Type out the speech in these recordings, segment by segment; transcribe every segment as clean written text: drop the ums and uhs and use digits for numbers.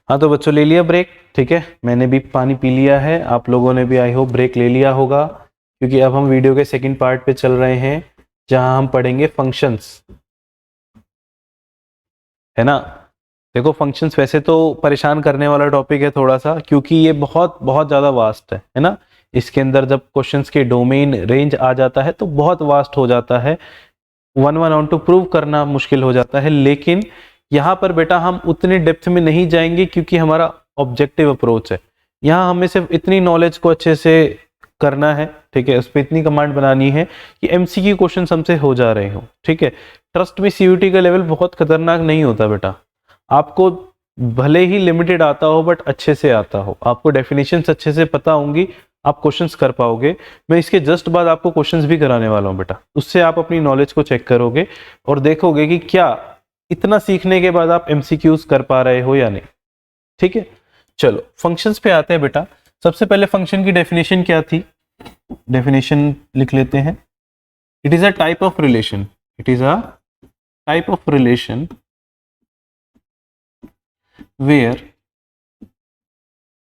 हाँ तो बच्चों ले लिया ब्रेक, ठीक है, मैंने भी पानी पी लिया है, आप लोगों ने भी आई होप ब्रेक ले लिया होगा, क्योंकि अब हम वीडियो के सेकंड पार्ट पे चल रहे हैं जहां हम पढ़ेंगे फंक्शंस, है ना। देखो फंक्शंस वैसे तो परेशान करने वाला टॉपिक है थोड़ा सा, क्योंकि ये बहुत बहुत ज़्यादा वास्ट है ना। इसके अंदर जब क्वेश्चंस के डोमेन रेंज आ जाता है तो बहुत वास्ट हो जाता है, one one onto prove करना मुश्किल हो जाता है। लेकिन यहाँ पर बेटा हम उतने डेप्थ में नहीं जाएंगे, क्योंकि हमारा ऑब्जेक्टिव अप्रोच है। यहाँ हमें सिर्फ इतनी नॉलेज को अच्छे से करना है, ठीक है, उस पर इतनी कमांड बनानी है कि एमसीक्यू क्वेश्चन हमसे हो जा रहे हो, ठीक है। ट्रस्ट में सीयूटी का लेवल बहुत खतरनाक नहीं होता बेटा, आपको भले ही लिमिटेड आता हो बट अच्छे से आता हो, आपको डेफिनेशंस अच्छे से पता होंगी, आप क्वेश्चंस कर पाओगे। मैं इसके जस्ट बाद आपको क्वेश्चंस भी कराने वाला हूं बेटा, उससे आप अपनी नॉलेज को चेक करोगे और देखोगे कि क्या इतना सीखने के बाद आप एमसीक्यूज कर पा रहे हो या नहीं, ठीक है। चलो फंक्शंस पे आते हैं बेटा। सबसे पहले फंक्शन की डेफिनेशन क्या थी, डेफिनेशन लिख लेते हैं। It is a type of relation, it is a type of relation where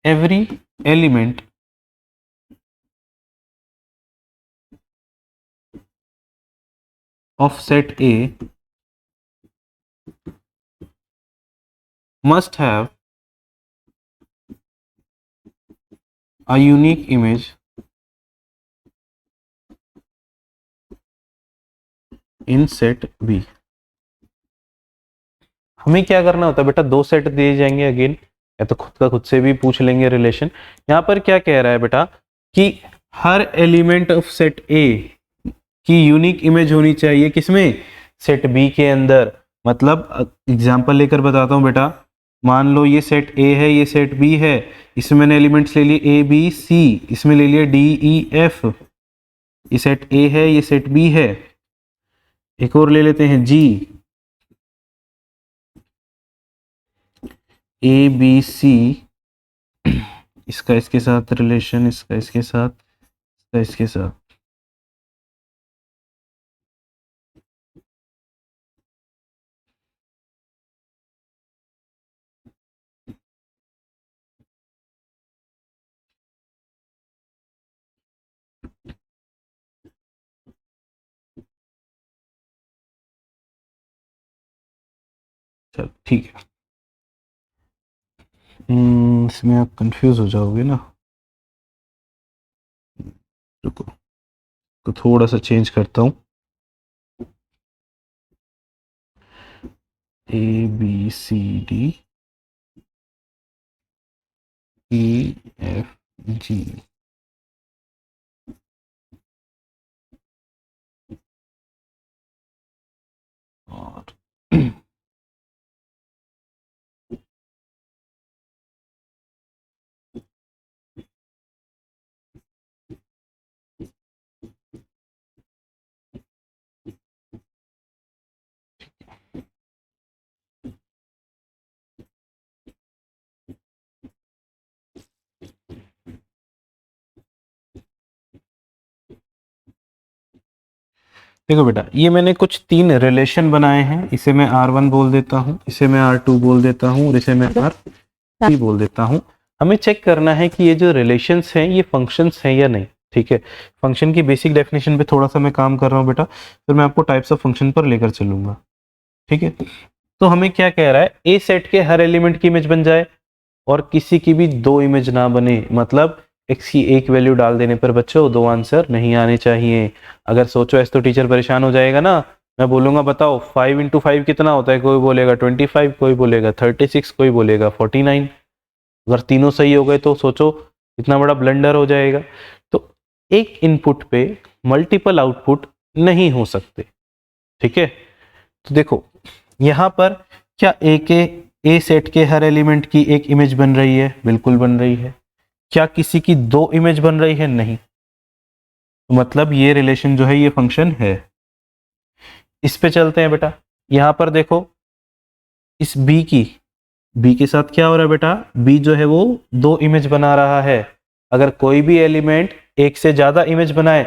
every element of set A must have a unique image in set B। हमें क्या करना होता है बेटा, दो सेट दिए जाएंगे अगेन, या तो खुद का खुद से भी पूछ लेंगे रिलेशन। यहाँ पर क्या कह रहा है बेटा कि हर एलिमेंट ऑफ सेट ए की यूनिक इमेज होनी चाहिए, किसमें, सेट बी के अंदर। मतलब एग्जांपल लेकर बताता हूँ बेटा, मान लो ये सेट ए है, ये सेट बी है, इसमें मैंने एलिमेंट्स ले लिए ए बी सी, इसमें ले लिया डी ई एफ। ये सेट ए है, ये सेट बी है, एक और ले लेते हैं जी, ए बी सी, इसका इसके साथ रिलेशन, इसका इसके साथ, इसका इसके साथ। चल ठीक है, इसमें आप कंफ्यूज हो जाओगे ना, रुको तो थोड़ा सा चेंज करता हूँ। A B C D E F G, और देखो बेटा, ये मैंने कुछ तीन रिलेशन बनाए हैं, इसे मैं R1 बोल देता हूँ, इसे मैं R2 बोल देता हूँ, और इसे मैं R3 बोल देता हूँ। हमें चेक करना है कि ये जो रिलेशंस हैं ये फंक्शंस हैं या नहीं, ठीक है। फंक्शन की बेसिक डेफिनेशन पे थोड़ा सा मैं काम कर रहा हूँ बेटा, फिर मैं आपको टाइप्स ऑफ फंक्शन पर लेकर चलूंगा, ठीक है। तो हमें क्या कह रहा है, ए सेट के हर एलिमेंट की इमेज बन जाए और किसी की भी दो इमेज ना बने, मतलब एक्स की एक वैल्यू डाल देने पर बच्चों दो आंसर नहीं आने चाहिए। अगर सोचो ऐसे तो टीचर परेशान हो जाएगा ना, मैं बोलूंगा बताओ 5 इंटू 5 कितना होता है, कोई बोलेगा 25, कोई बोलेगा 36, कोई बोलेगा 49। अगर तीनों सही हो गए तो सोचो इतना बड़ा ब्लंडर हो जाएगा। तो एक इनपुट पे मल्टीपल आउटपुट नहीं हो सकते, ठीक है। तो देखो यहाँ पर क्या ए सेट के हर एलिमेंट की एक इमेज बन रही है, बिल्कुल बन रही है। क्या किसी की दो इमेज बन रही है, नहीं। तो मतलब ये रिलेशन जो है ये फंक्शन है। इस पे चलते हैं बेटा, यहां पर देखो इस बी के साथ क्या हो रहा है बेटा, बी जो है वो दो इमेज बना रहा है। अगर कोई भी एलिमेंट एक से ज्यादा इमेज बनाए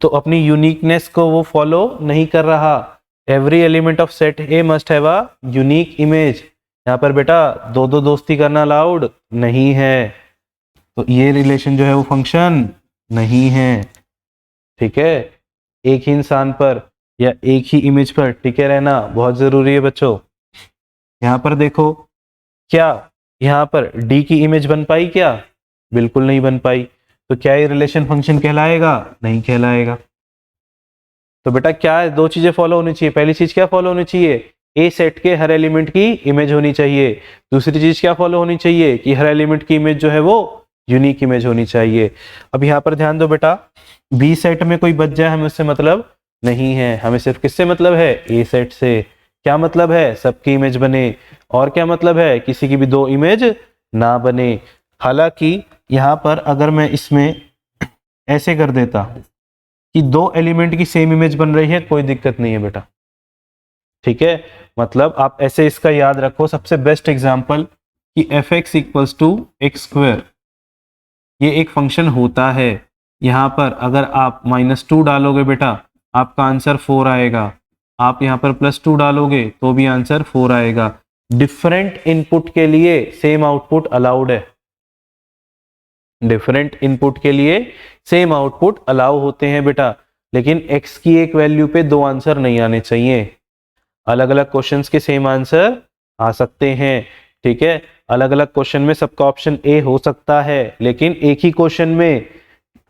तो अपनी यूनिकनेस को वो फॉलो नहीं कर रहा। Every element of set A must have a unique image. यहाँ पर बेटा दो दो दोस्ती करना अलाउड नहीं है, तो ये रिलेशन जो है वो फंक्शन नहीं है। ठीक है, एक ही इंसान पर या एक ही इमेज पर टिके रहना बहुत जरूरी है बच्चों। यहाँ पर देखो, क्या यहाँ पर डी की इमेज बन पाई क्या? बिल्कुल नहीं बन पाई, तो क्या ये रिलेशन फंक्शन कहलाएगा? नहीं कहलाएगा। तो बेटा क्या है, दो चीजें फॉलो होनी चाहिए। पहली चीज क्या फॉलो होनी चाहिए? ए सेट के हर एलिमेंट की इमेज होनी चाहिए। दूसरी चीज क्या फॉलो होनी चाहिए? कि हर एलिमेंट की इमेज जो है वो यूनिक इमेज होनी चाहिए। अब यहाँ पर ध्यान दो बेटा, बी सेट में कोई बच जाए हमें उससे मतलब नहीं है, हमें सिर्फ किससे मतलब है? ए सेट से। क्या मतलब है? सबकी इमेज बने। और क्या मतलब है? किसी की भी दो इमेज ना बने। हालांकि यहाँ पर अगर मैं इसमें ऐसे कर देता कि दो एलिमेंट की सेम इमेज बन रही है, कोई दिक्कत नहीं है बेटा। ठीक है, मतलब आप ऐसे इसका याद रखो, सबसे बेस्ट एग्जांपल कि f x equals to x square, ये एक फंक्शन होता है। यहां पर अगर आप -2 डालोगे बेटा, आपका आंसर 4 आएगा। आप यहां पर +2 डालोगे तो भी आंसर 4 आएगा। डिफरेंट इनपुट के लिए सेम आउटपुट अलाउड है। डिफरेंट इनपुट के लिए सेम आउटपुट अलाउ होते हैं बेटा, लेकिन x की एक वैल्यू पे दो आंसर नहीं आने चाहिए। अलग अलग क्वेश्चंस के सेम आंसर आ सकते हैं। ठीक है, अलग अलग क्वेश्चन में सबका ऑप्शन ए हो सकता है, लेकिन एक ही क्वेश्चन में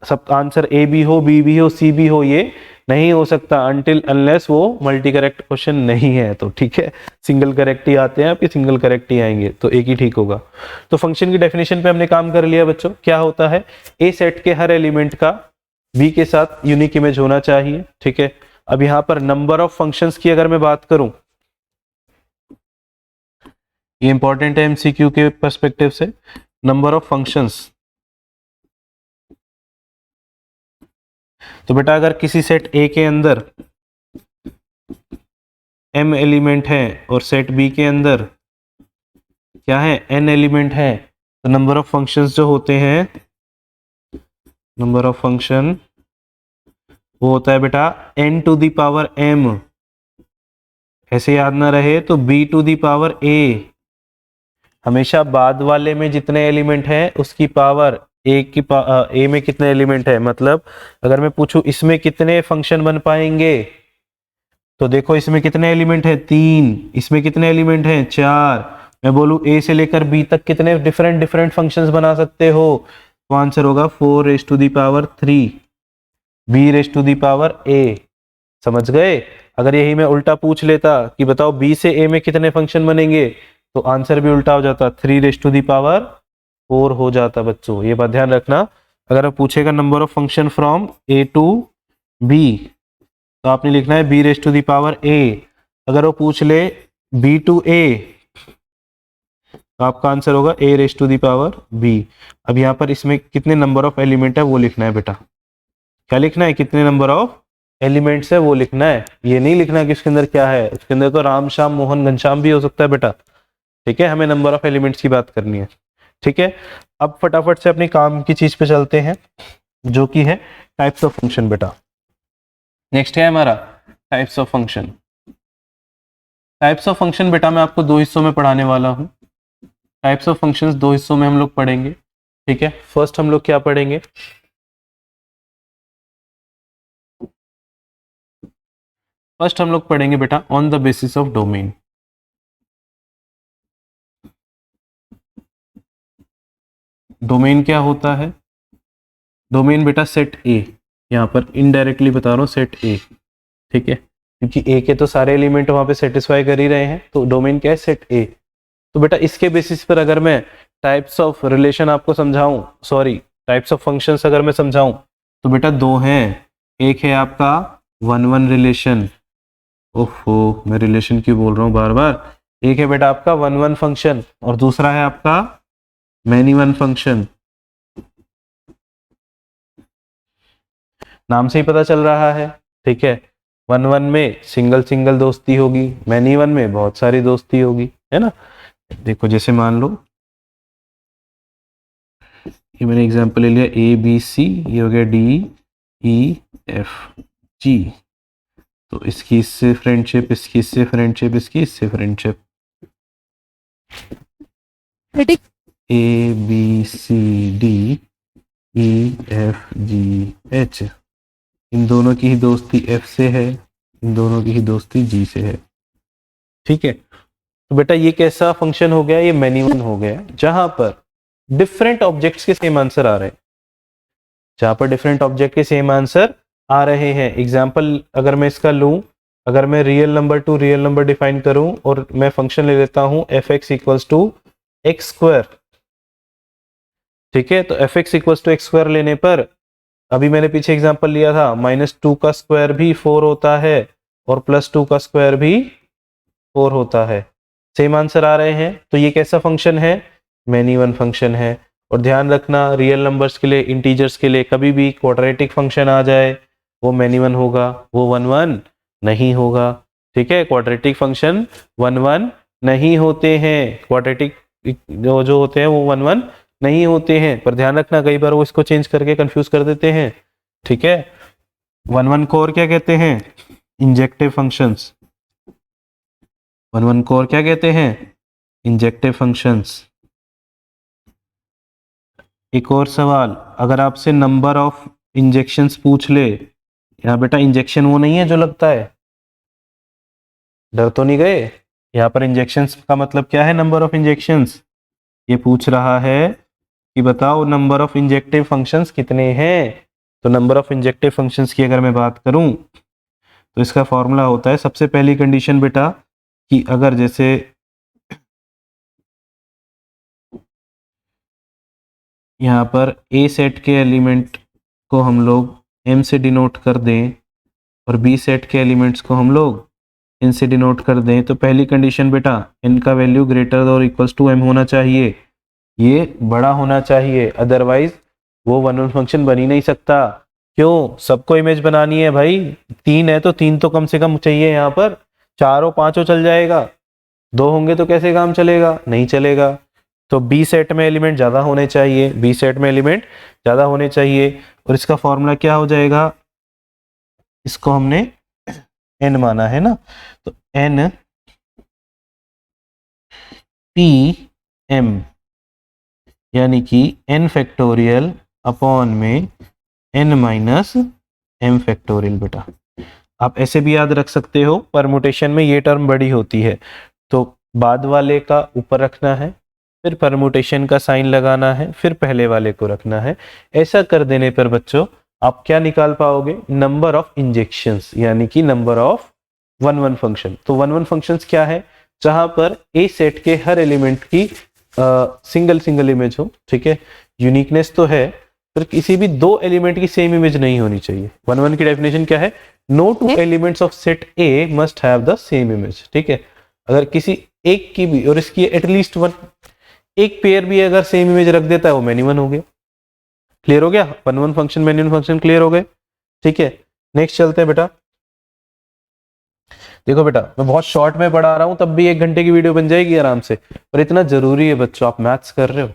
सब आंसर ए भी हो, बी भी हो, सी भी हो, ये नहीं हो सकता अनटिल अनलेस वो मल्टी करेक्ट क्वेश्चन नहीं है। तो ठीक है, सिंगल करेक्ट ही आते हैं आपके, सिंगल करेक्ट ही आएंगे, तो एक ही ठीक होगा। तो फंक्शन की डेफिनेशन पे हमने काम कर लिया बच्चों। क्या होता है? ए सेट के हर एलिमेंट का बी के साथ यूनिक इमेज होना चाहिए। ठीक है, अब यहां पर नंबर ऑफ फंक्शंस की अगर मैं बात करूं, ये इंपॉर्टेंट है एमसीक्यू के पर्सपेक्टिव से। नंबर ऑफ फंक्शंस, तो बेटा अगर किसी सेट ए के अंदर m एलिमेंट है और सेट बी के अंदर क्या है? n एलिमेंट है, तो नंबर ऑफ फंक्शंस जो होते हैं, नंबर ऑफ फंक्शन वो होता है बेटा n to the power m। ऐसे याद ना रहे तो b to the power a। हमेशा बाद वाले में जितने एलिमेंट हैं उसकी पावर ए में कितने एलिमेंट है, मतलब अगर मैं पूछूं इसमें कितने फंक्शन बन पाएंगे, तो देखो इसमें कितने एलिमेंट है? 3। इसमें कितने एलिमेंट हैं? 4। मैं बोलूं ए से लेकर बी तक कितने डिफरेंट डिफरेंट फंक्शंस बना सकते हो, तो आंसर होगा 4 raise to the power 3 b raise to the power a. समझ गए? अगर यही मैं उल्टा पूछ लेता कि बताओ बी से ए में कितने फंक्शन बनेंगे, तो आंसर भी उल्टा हो जाता, 3 रेज टू दी पावर 4 हो जाता बच्चों। ये बात ध्यान रखना। अगर पूछेगा number of function from a to b, तो आपने लिखना है b raise to the power a. अगर वो पूछ ले बी टू ए, तो आपका आंसर होगा a raise to the power b. अब यहाँ पर इसमें कितने नंबर ऑफ एलिमेंट है वो लिखना है बेटा। क्या लिखना है? कितने नंबर ऑफ एलिमेंट्स है वो लिखना है। ये नहीं लिखना कि उसके अंदर क्या है। उसके अंदर तो राम श्याम मोहन घनश्याम भी हो सकता है बेटा। ठीक है, हमें नंबर ऑफ एलिमेंट्स की बात करनी है। ठीक है, अब फटाफट से अपनी काम की चीज पे चलते हैं, जो कि है टाइप्स ऑफ फंक्शन बेटा। नेक्स्ट है हमारा types of function. Types of function बेटा मैं आपको दो हिस्सों में पढ़ाने वाला हूं। टाइप्स ऑफ फंक्शंस दो हिस्सों में हम लोग पढ़ेंगे। ठीक है, फर्स्ट हम लोग क्या पढ़ेंगे? फर्स्ट हम लोग पढ़ेंगे बेटा on the basis of domain. Domain क्या होता है? डोमेन बेटा सेट ए, यहां पर इनडायरेक्टली बता रहा हूं सेट ए। ठीक है, क्योंकि ए के तो सारे एलिमेंट वहां पे सेटिस्फाई कर ही रहे हैं, तो डोमेन क्या है? सेट ए। तो बेटा इसके बेसिस पर अगर मैं टाइप्स ऑफ रिलेशन आपको समझाऊं, सॉरी टाइप्स ऑफ फंक्शंस अगर मैं समझाऊं, तो बेटा दो हैं। एक है आपका 1-1 रिलेशन, ओहो मैं रिलेशन क्यों बोल रहा हूं बार बार। एक है बेटा आपका 1-1 फंक्शन और दूसरा है आपका मैनी वन फंक्शन। नाम से ही पता चल रहा है। ठीक है, 1-1 में सिंगल सिंगल दोस्ती होगी, मैनी वन में बहुत सारी दोस्ती होगी, है ना। देखो जैसे मान लो ये मैंने एग्जांपल ले लिया ए बी सी, ये हो गया डी ई एफ जी, तो इसकी इससे फ्रेंडशिप, इसकी इससे फ्रेंडशिप, इसकी इससे friendship. Predict a B C D E F G h, इन दोनों की ही दोस्ती एफ से है, इन दोनों की ही दोस्ती जी से है। ठीक है, तो बेटा ये कैसा फंक्शन हो गया, ये मैन्यूअल हो गया जहां पर डिफरेंट ऑब्जेक्ट्स के सेम आंसर आ रहे हैं, जहां पर डिफरेंट ऑब्जेक्ट के सेम आंसर आ रहे हैं। एग्जाम्पल अगर मैं इसका लूं, अगर मैं real number to real number define करूं और मैं फंक्शन ले लेता हूं f x equals to x square, ठीक है, तो f x equals to x square लेने पर अभी मैंने पीछे एग्जांपल लिया था -2 का स्क्वायर भी 4 होता है और +2 का स्क्वायर भी 4 होता है, सेम आंसर आ रहे हैं। तो ये कैसा फंक्शन है, मैनी वन फंक्शन है। और ध्यान रखना रियल नंबर्स के लिए, इंटीजर्स के लिए कभी भी क्वाड्रेटिक फंक्शन आ जाए वो मैनी वन होगा, वो 1 1 नहीं होगा। ठीक है, क्वाड्रेटिक फंक्शन 1 1 नहीं होते हैं, क्वाड्रेटिक जो होते हैं वो 1 1 नहीं होते हैं। पर ध्यान रखना कई बार वो इसको चेंज करके कंफ्यूज कर देते हैं। ठीक है, 1 1 को और क्या कहते हैं, इंजेक्टिव फंक्शंस। 1 1 को और क्या कहते हैं, इंजेक्टिव फंक्शंस। एक और सवाल, अगर आपसे नंबर ऑफ इंजेक्शंस पूछ ले, यहाँ बेटा इंजेक्शन वो नहीं है जो लगता है, डर तो नहीं गए, यहाँ पर इंजेक्शंस का मतलब क्या है, नंबर ऑफ इंजेक्शंस। ये पूछ रहा है कि बताओ नंबर ऑफ इंजेक्टिव फंक्शंस कितने हैं। तो नंबर ऑफ इंजेक्टिव फंक्शंस की अगर मैं बात करूं तो इसका फॉर्मूला होता है, सबसे पहली कंडीशन बेटा कि अगर जैसे यहाँ पर ए सेट के एलिमेंट को हम लोग m से डिनोट कर दें और b सेट के एलिमेंट्स को हम लोग n से डिनोट कर दें, तो पहली कंडीशन बेटा n का वैल्यू ग्रेटर और इक्वल्स टू m होना चाहिए, ये बड़ा होना चाहिए, अदरवाइज वो वन वन फंक्शन बन ही नहीं सकता। क्यों, सबको इमेज बनानी है भाई, 3 है तो 3 तो कम से कम चाहिए, यहाँ पर 4 और 5 चल जाएगा, 2 होंगे तो कैसे काम चलेगा, नहीं चलेगा। तो बी सेट में एलिमेंट ज्यादा होने चाहिए, बी सेट में एलिमेंट ज्यादा होने चाहिए। और इसका फॉर्मूला क्या हो जाएगा, इसको हमने n माना है ना, तो n p m यानी कि n फैक्टोरियल अपॉन में n माइनस m फैक्टोरियल। बेटा आप ऐसे भी याद रख सकते हो, परमुटेशन में ये टर्म बड़ी होती है तो बाद वाले का ऊपर रखना है, फिर परमुटेशन का साइन लगाना है, फिर पहले वाले को रखना है। ऐसा कर देने पर बच्चों आप क्या निकाल पाओगे, नंबर ऑफ इंजेक्शंस, यानी कि नंबर ऑफ 1 1 फंक्शन। तो 1 1 फंक्शंस क्या है, जहां पर ए सेट के हर एलिमेंट की सिंगल सिंगल इमेज हो। ठीक है, यूनिकनेस तो है पर किसी भी 2 एलिमेंट की सेम इमेज नहीं होनी चाहिए। 1 1 की डेफिनेशन क्या है, no 2 elements of set A must have the same image. ठीक है, अगर किसी एक की भी और इसकी एटलीस्ट 1 एक पेयर भी अगर सेम इमेज रख देता है वो मैनी वन हो गया। क्लियर हो गया, 1 1 function many one function clear हो गए। ठीक है, नेक्स्ट चलते हैं बेटा। देखो बेटा मैं बहुत शॉर्ट में पढ़ा रहा हूं, तब भी 1 घंटे की वीडियो बन जाएगी आराम से, और इतना जरूरी है बच्चों, आप मैथ्स कर रहे हो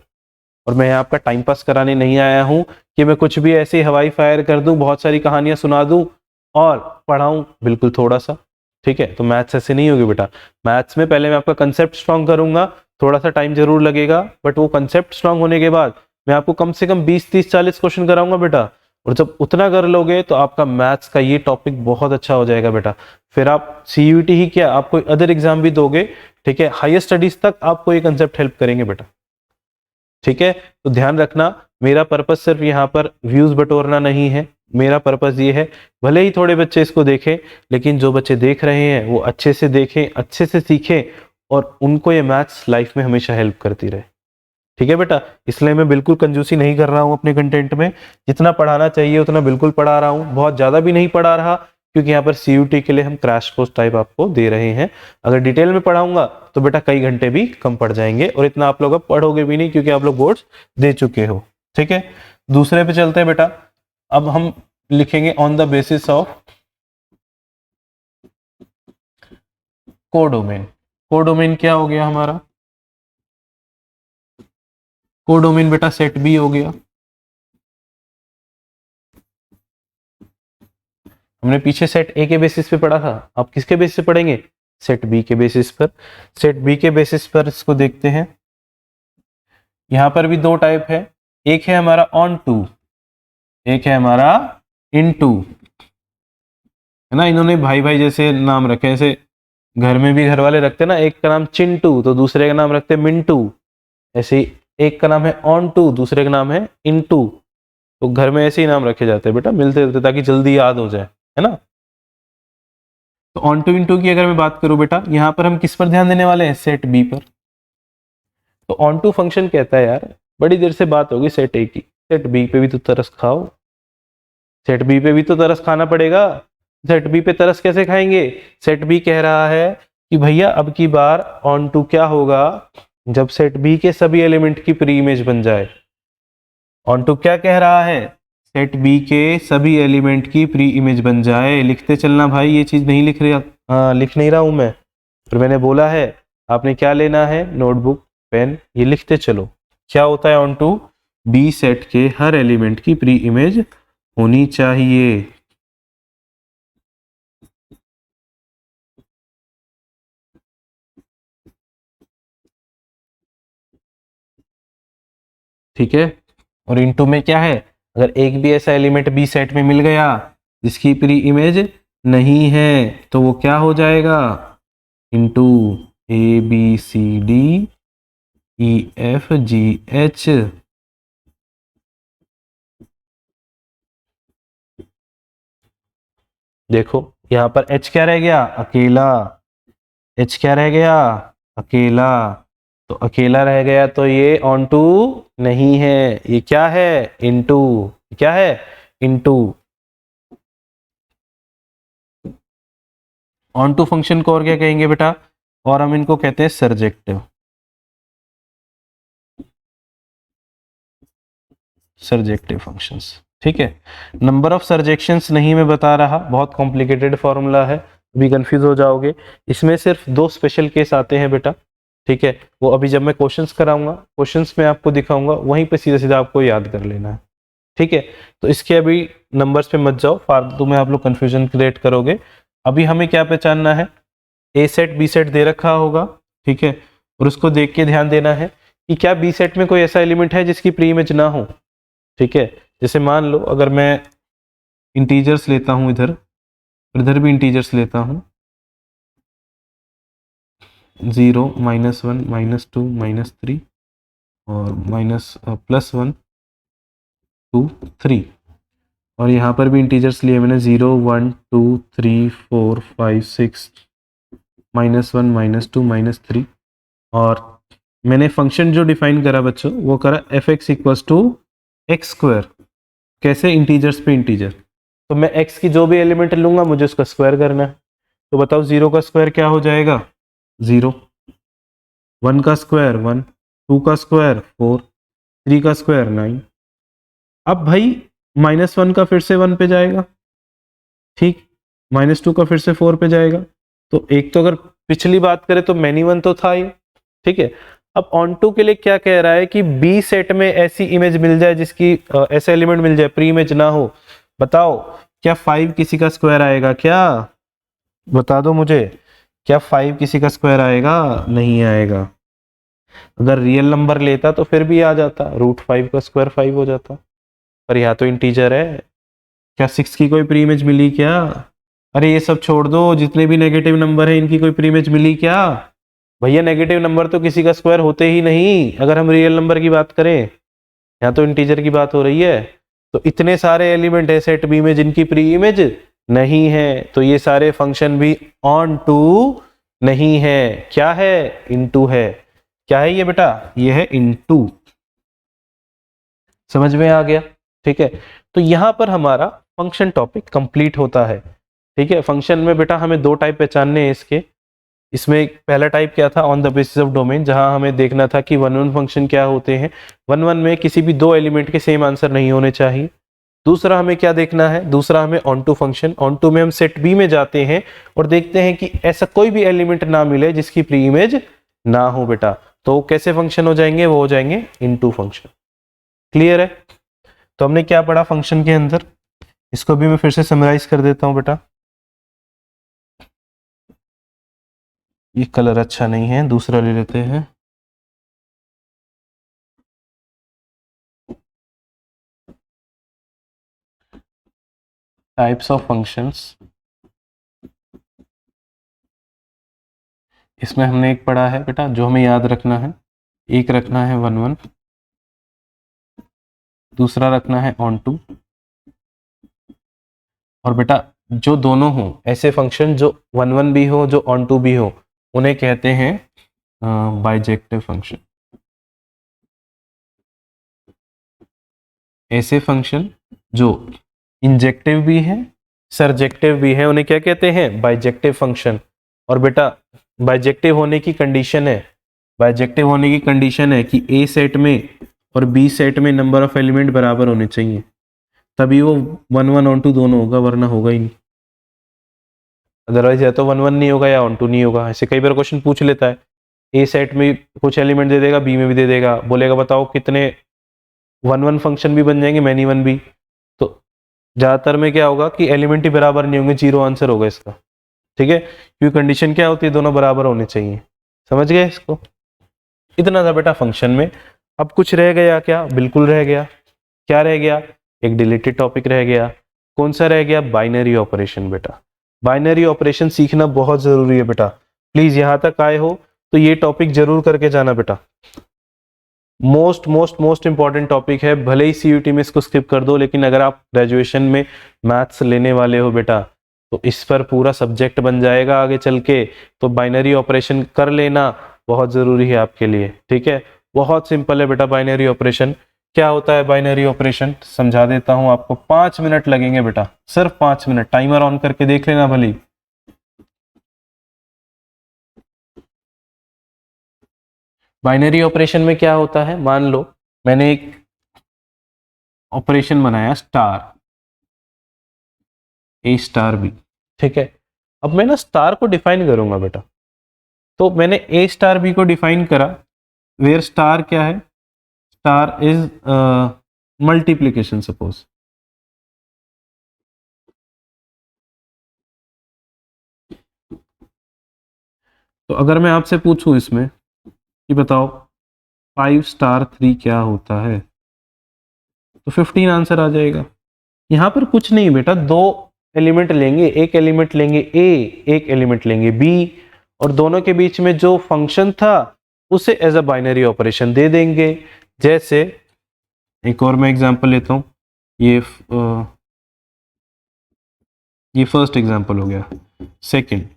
और मैं आपका टाइम पास कराने नहीं आया हूं कि मैं कुछ भी ऐसे हवाई फायर कर दूं, बहुत सारी कहानियां सुना दूं और पढ़ाऊं बिल्कुल थोड़ा सा। ठीक है, तो मैथ्स ऐसे नहीं होगी बेटा, मैथ्स में पहले मैं आपका कंसेप्ट स्ट्रांग करूंगा, थोड़ा सा टाइम जरूर लगेगा, बट वो कंसेप्ट स्ट्रांग होने के बाद मैं आपको कम से कम 20 30 40 क्वेश्चन कराऊंगा बेटा। और जब उतना कर लोगे तो आपका मैथ्स का ये टॉपिक बहुत अच्छा हो जाएगा बेटा। फिर आप सीयूईटी ही क्या, आप कोई अदर एग्जाम भी दोगे, ठीक है, हायर स्टडीज तक आपको ये कंसेप्ट हेल्प करेंगे बेटा। ठीक है, तो ध्यान रखना, मेरा पर्पस सिर्फ यहाँ पर व्यूज बटोरना नहीं है, मेरा पर्पस ये है भले ही थोड़े बच्चे इसको देखें, लेकिन जो बच्चे देख रहे हैं वो अच्छे से देखें, अच्छे से सीखें और उनको ये मैथ्स लाइफ में हमेशा हेल्प करती रहे। ठीक है बेटा, इसलिए मैं बिल्कुल कंजूसी नहीं कर रहा हूं अपने कंटेंट में, जितना पढ़ाना चाहिए उतना बिल्कुल पढ़ा रहा हूं, बहुत ज्यादा भी नहीं पढ़ा रहा, क्योंकि यहाँ पर सीयूटी के लिए हम क्रैश कोर्स टाइप आपको दे रहे हैं। अगर डिटेल में पढ़ाऊंगा तो बेटा कई घंटे भी कम पड़ जाएंगे और इतना आप लोग अब पढ़ोगे भी नहीं, क्योंकि आप लोग बोर्ड्स दे चुके हो। ठीक है, दूसरे पे चलते हैं बेटा। अब हम लिखेंगे on the basis of codomain. Codomain क्या हो गया हमारा, कोडोमेन बेटा सेट बी हो गया। हमने पीछे सेट ए के बेसिस पे पढ़ा था, आप किसके बेसिस पे पढ़ेंगे, सेट बी के बेसिस पर। सेट बी के बेसिस पर इसको देखते हैं। यहां पर भी दो टाइप है, एक है हमारा ऑन टू, एक है हमारा इन टू, है ना। इन्होंने भाई भाई जैसे नाम रखे, ऐसे घर में भी घर वाले रखते ना, एक का नाम चिंटू तो दूसरे का नाम रखते मिंटू, ऐसे ही एक का नाम है ऑन टू, दूसरे का नाम है इन टू। तो घर में ऐसे ही नाम रखे जाते हैं बेटा, मिलते जुलते, ताकि जल्दी याद हो जाए, है ना। तो ऑन टू इन टू की अगर मैं बात करूं बेटा, यहां पर हम किस पर ध्यान देने वाले हैं, सेट बी पर। तो ऑन टू फंक्शन कहता है यार, बड़ी देर से बात होगी सेट ए की, सेट बी पे भी तो तरस खाओ, सेट बी पे भी तो तरस खाना पड़ेगा। सेट बी पे तरस कैसे खाएंगे, सेट बी कह रहा है कि भैया अब की बार ऑन टू क्या होगा, जब सेट बी के सभी एलिमेंट की प्री इमेज बन जाए। ऑन टू क्या कह रहा है, सेट बी के सभी एलिमेंट की प्री इमेज बन जाए। लिखते चलना भाई, ये चीज नहीं लिख रहा, लिख नहीं रहा हूं मैं, पर मैंने बोला है आपने क्या लेना है, नोटबुक पेन, ये लिखते चलो। क्या होता है ऑन टू, बी सेट के हर एलिमेंट की प्री इमेज होनी चाहिए। ठीक है। और इनटू में क्या है, अगर एक भी ऐसा एलिमेंट बी सेट में मिल गया जिसकी प्री इमेज नहीं है तो वो क्या हो जाएगा, into A B C D E F G H. देखो यहां पर एच क्या रह गया, अकेला, एच क्या रह गया, अकेला। तो अकेला रह गया तो ये ऑन टू नहीं है, ये क्या है, इनटू। क्या है, इनटू। ऑन टू फंक्शन को और क्या कहेंगे बेटा, और हम इनको कहते हैं सरजेक्टिव, सरजेक्टिव फंक्शंस। ठीक है। नंबर ऑफ सरजेक्शंस नहीं मैं बता रहा, बहुत कॉम्प्लिकेटेड फॉर्मूला है, अभी कंफ्यूज हो जाओगे। इसमें सिर्फ दो स्पेशल केस आते हैं बेटा, ठीक है, वो अभी जब मैं क्वेश्चंस कराऊंगा, क्वेश्चंस में आपको दिखाऊंगा, वहीं पे सीधा सीधा आपको याद कर लेना है। ठीक है। तो इसके अभी नंबर्स पे मत जाओ, फालतू में आप लोग कंफ्यूजन क्रिएट करोगे। अभी हमें क्या पहचानना है, ए सेट बी सेट दे रखा होगा, ठीक है, और उसको देख के ध्यान देना है कि क्या बी सेट में कोई ऐसा एलिमेंट है जिसकी प्री इमेज ना हो। ठीक है। जैसे मान लो अगर मैं इंटीजर्स लेता हूं इधर, इधर भी इंटीजर्स लेता हूं, 0 -1 -2 -3 और +1 2 3, और यहाँ पर भी इंटीजर्स लिए मैंने 0 1 2 3 4 5 6 -1 -2 -3, और मैंने फंक्शन जो डिफाइन करा बच्चों वो करा f x equals to x square. कैसे, इंटीजर्स पे इंटीजर, तो मैं x की जो भी एलिमेंट लूंगा मुझे उसका स्क्वायर करना है। तो बताओ 0 का स्क्वायर क्या हो जाएगा, 0, 1 का स्क्वायर 1, 2 का स्क्वायर 4, 3 का स्क्वायर 9। अब भाई -1 का फिर से 1 पे जाएगा, ठीक, -2 का फिर से 4 पे जाएगा। तो एक तो अगर पिछली बात करें तो मैनी 1 तो था ही, ठीक है। अब ऑन टू के लिए क्या कह रहा है कि बी सेट में ऐसी इमेज मिल जाए जिसकी ऐसे एलिमेंट मिल जाए प्री इमेज ना हो। बताओ क्या 5 किसी का स्क्वायर आएगा क्या, बता दो मुझे, क्या 5 किसी का स्क्वायर आएगा, नहीं आएगा। अगर रियल नंबर लेता तो फिर भी आ जाता, √5 का स्क्वायर 5 हो जाता, पर यहाँ तो इंटीजर है। क्या 6 की कोई प्री इमेज मिली क्या, अरे ये सब छोड़ दो, जितने भी नेगेटिव नंबर है इनकी कोई प्री इमेज मिली क्या, भैया नेगेटिव नंबर तो किसी का स्क्वायर होते ही नहीं अगर हम रियल नंबर की बात करें, यहाँ तो इंटीजर की बात हो रही है। तो इतने सारे एलिमेंट है सेट बी में जिनकी प्री इमेज नहीं है, तो ये सारे फंक्शन भी ऑन टू नहीं है, क्या है, इनटू है। क्या है ये बेटा, ये है इनटू। समझ में आ गया, ठीक है। तो यहां पर हमारा फंक्शन टॉपिक कंप्लीट होता है। ठीक है। फंक्शन में बेटा हमें दो टाइप पहचानने हैं इसके। इसमें एक पहला टाइप क्या था, on the basis of domain, जहां हमें देखना था कि 1 1 फंक्शन क्या होते हैं, 1 1 में किसी भी दो एलिमेंट के सेम आंसर नहीं होने चाहिए। दूसरा हमें क्या देखना है, दूसरा हमें onto function, onto में हम सेट बी में जाते हैं और देखते हैं कि ऐसा कोई भी एलिमेंट ना मिले जिसकी प्री इमेज ना हो बेटा, तो कैसे फंक्शन हो जाएंगे, वो हो जाएंगे इनटू फंक्शन। क्लियर है। तो हमने क्या पढ़ा फंक्शन के अंदर, इसको भी मैं फिर से समराइज कर देता हूं बेटा। ये कलर अच्छा नहीं है, दूसरा ले लेते हैं। टाइप्स ऑफ फंक्शंस, इसमें हमने एक पढ़ा है बेटा जो हमें याद रखना है। एक रखना है वन वन, दूसरा रखना है ऑन टू, और बेटा जो दोनों हो ऐसे फंक्शन जो वन वन भी हो जो ऑन टू भी हो उन्हें कहते हैं बाइजेक्टिव फंक्शन। ऐसे फंक्शन जो इंजेक्टिव भी है सरजेक्टिव भी है उन्हें क्या कहते हैं, बाइजेक्टिव फंक्शन। और बेटा बाइजेक्टिव होने की कंडीशन है, बाइजेक्टिव होने की कंडीशन है कि ए सेट में और बी सेट में नंबर ऑफ एलिमेंट बराबर होने चाहिए, तभी वो वन वन ऑन टू दोनों होगा, वरना होगा ही नहीं। अदरवाइज या तो वन वन नहीं होगा या ऑन टू नहीं होगा। ऐसे कई बार क्वेश्चन पूछ लेता है, ए सेट में कुछ एलिमेंट दे देगा, बी में भी दे देगा, बोलेगा बताओ कितने वन वन फंक्शन भी बन जाएंगे मैनी वन भी। तो ज्यादातर में क्या होगा कि एलिमेंट ही बराबर नहीं होंगे, जीरो आंसर होगा इसका। ठीक है, क्योंकि कंडीशन क्या होती है, दोनों बराबर होने चाहिए। समझ गए इसको? इतना था बेटा फंक्शन में। अब कुछ रह गया क्या? बिल्कुल रह गया। क्या रह गया? एक डिलीटेड टॉपिक रह गया। कौन सा रह गया? Binary operation. बेटा बाइनरी ऑपरेशन सीखना बहुत जरूरी है बेटा। प्लीज यहां तक आए हो तो ये टॉपिक जरूर करके जाना बेटा। Most most most important topic है, भले ही सीयूटी में इसको स्किप कर दो, लेकिन अगर आप ग्रेजुएशन में मैथ्स लेने वाले हो बेटा तो इस पर पूरा सब्जेक्ट बन जाएगा आगे चल के। तो बाइनरी ऑपरेशन कर लेना बहुत जरूरी है आपके लिए। ठीक है, बहुत सिंपल है बेटा बाइनरी ऑपरेशन। क्या होता है बाइनरी ऑपरेशन समझा देता हूं आपको, 5 मिनट लगेंगे बेटा, सिर्फ 5 मिनट। टाइमर ऑन करके देख लेना भली। बाइनरी ऑपरेशन में क्या होता है, मान लो मैंने एक ऑपरेशन बनाया स्टार ए स्टार बी। ठीक है, अब मैं ना स्टार को डिफाइन करूंगा बेटा। तो मैंने ए स्टार बी को डिफाइन करा, वेयर स्टार क्या है, स्टार इज मल्टीप्लीकेशन सपोज। तो अगर मैं आपसे पूछूं इसमें कि बताओ 5 स्टार 3 क्या होता है, तो 15 आंसर आ जाएगा। यहां पर कुछ नहीं बेटा, दो एलिमेंट लेंगे, एक एलिमेंट लेंगे ए, एक एलिमेंट लेंगे बी, और दोनों के बीच में जो फंक्शन था उसे एज अ बाइनरी ऑपरेशन दे देंगे। जैसे एक और मैं एग्जांपल लेता हूं, ये फर्स्ट एग्जांपल हो गया। सेकंड,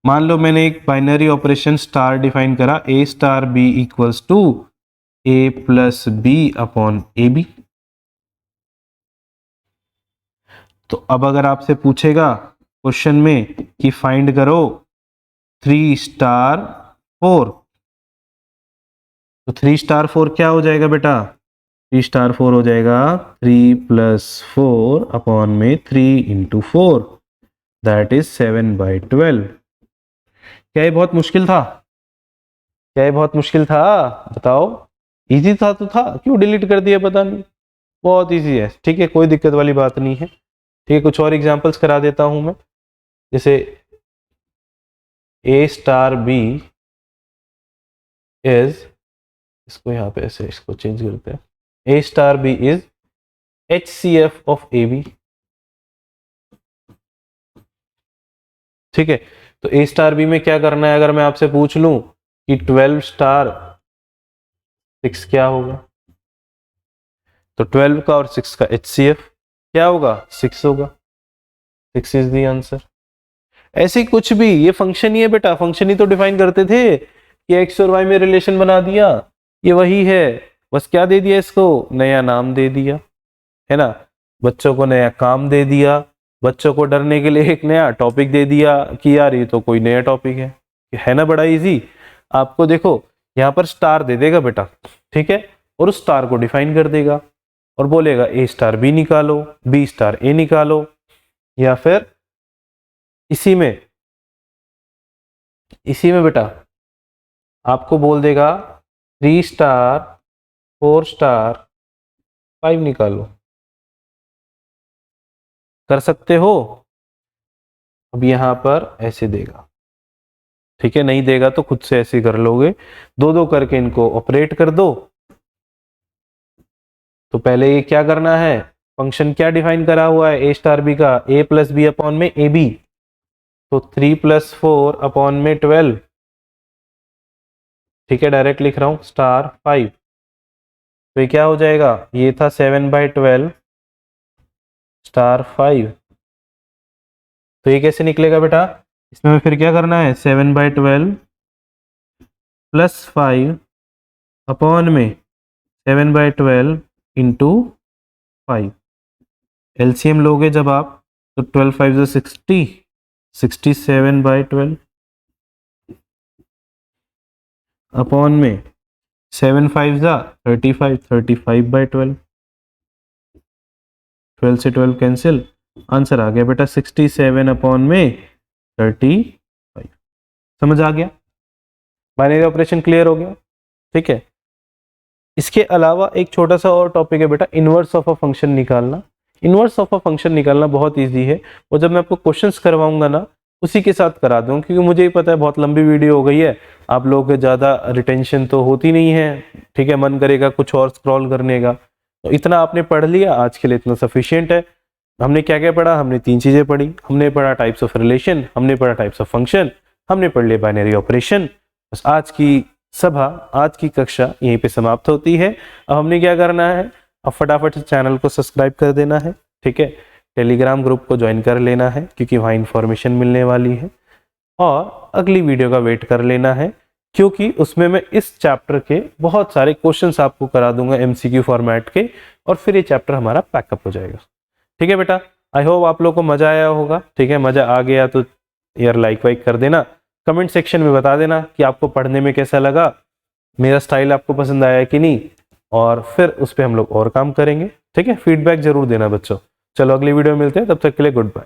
मान लो मैंने एक बाइनरी ऑपरेशन स्टार डिफाइन करा, a star b equals to a plus b upon a b. तो अब अगर आपसे पूछेगा क्वेश्चन में कि फाइंड करो 3 स्टार 4, तो 3 स्टार 4 क्या हो जाएगा बेटा, 3 स्टार 4 हो जाएगा 3 + 4 अपॉन में 3 × 4, दैट इज 7/12। क्या ये बहुत मुश्किल था? क्या ये बहुत मुश्किल था? बताओ। इजी था तो था, क्यों डिलीट कर दिया पता नहीं। बहुत इजी है, ठीक है, कोई दिक्कत वाली बात नहीं है। ठीक है, कुछ और एग्जांपल्स करा देता हूं मैं। जैसे ए स्टार बी इज, इसको यहाँ पे ऐसे इसको चेंज करते हैं, a star b is HCF of a b. ठीक है, तो ए स्टार बी में क्या करना है, अगर मैं आपसे पूछ लूं कि 12 स्टार 6 क्या होगा, तो 12 का और 6 का HCF क्या होगा, 6 होगा। 6 इज द आंसर। ऐसे ही कुछ भी, ये फंक्शन ही है बेटा, फंक्शन ही तो डिफाइन करते थे कि एक्स और वाई में रिलेशन बना दिया, ये वही है। बस क्या दे दिया इसको, नया नाम दे दिया, है ना। बच्चों को नया काम दे दिया, बच्चों को डरने के लिए एक नया टॉपिक दे दिया कि यार ये तो कोई नया टॉपिक है ना, बड़ा इजी। आपको देखो यहाँ पर स्टार दे देगा बेटा, ठीक है, और उस स्टार को डिफाइन कर देगा और बोलेगा ए स्टार बी निकालो, बी स्टार ए निकालो, या फिर इसी में बेटा आपको बोल देगा 3 स्टार 4 स्टार 5 निकालो। कर सकते हो। अब यहां पर ऐसे देगा, ठीक है, नहीं देगा तो खुद से ऐसे कर लोगे, दो दो करके इनको ऑपरेट कर दो। तो पहले ये क्या करना है, फंक्शन क्या डिफाइन करा हुआ है ए स्टार बी का, ए प्लस बी अपॉन में ए बी, तो 3 + 4 अपॉन में 12, ठीक है, डायरेक्ट लिख रहा हूं स्टार 5। तो ये क्या हो जाएगा, ये था 7/12 स्टार 5। तो ये कैसे निकलेगा बेटा, इसमें फिर क्या करना है, 7/12 + 5 अपॉन में 7/12 इंटू 5। एलसीएम लोगे जब आप तो 12 5 = 60, 67/12 अपॉन में 7 5 = 35, 35/12, 12 से 12 कैंसिल, आंसर आ गया बेटा 67 अपॉन में 35। समझ आ गया, बाइनरी ऑपरेशन क्लियर हो गया, ठीक है। इसके अलावा एक छोटा सा और टॉपिक है बेटा, इनवर्स ऑफ अ फंक्शन निकालना। इनवर्स ऑफ अ फंक्शन निकालना बहुत इजी है, और जब मैं आपको क्वेश्चंस करवाऊंगा ना उसी के साथ करा दूंगा, क्योंकि मुझे ही पता है बहुत लंबी वीडियो हो गई है, आप लोगों के ज़्यादा रिटेंशन तो होती नहीं है, ठीक है, मन करेगा कुछ और स्क्रॉल करने का। तो इतना आपने पढ़ लिया, आज के लिए इतना सफिशियंट है। हमने क्या क्या पढ़ा, हमने 3 चीज़ें पढ़ी, हमने पढ़ा टाइप्स ऑफ रिलेशन, हमने पढ़ा टाइप्स ऑफ फंक्शन, हमने पढ़ लिया बाइनरी ऑपरेशन। बस आज की सभा, आज की कक्षा यहीं पे समाप्त होती है। अब हमने क्या करना है, अब फटाफट से चैनल को सब्सक्राइब कर देना है, ठीक है, टेलीग्राम ग्रुप को ज्वाइन कर लेना है क्योंकि वहाँ इन्फॉर्मेशन मिलने वाली है, और अगली वीडियो का वेट कर लेना है क्योंकि उसमें मैं इस चैप्टर के बहुत सारे क्वेश्चंस आपको करा दूंगा एमसीक्यू फॉर्मेट के, और फिर ये चैप्टर हमारा पैकअप हो जाएगा। ठीक है बेटा, आई होप आप लोग को मजा आया होगा, ठीक है, मजा आ गया तो यार लाइक वाइक कर देना, कमेंट सेक्शन में बता देना कि आपको पढ़ने में कैसा लगा, मेरा स्टाइल आपको पसंद आया कि नहीं, और फिर उस पर हम लोग और काम करेंगे, ठीक है। फीडबैक जरूर देना बच्चों। चलो अगली वीडियो में मिलते हैं, तब तक के लिए गुड बाय।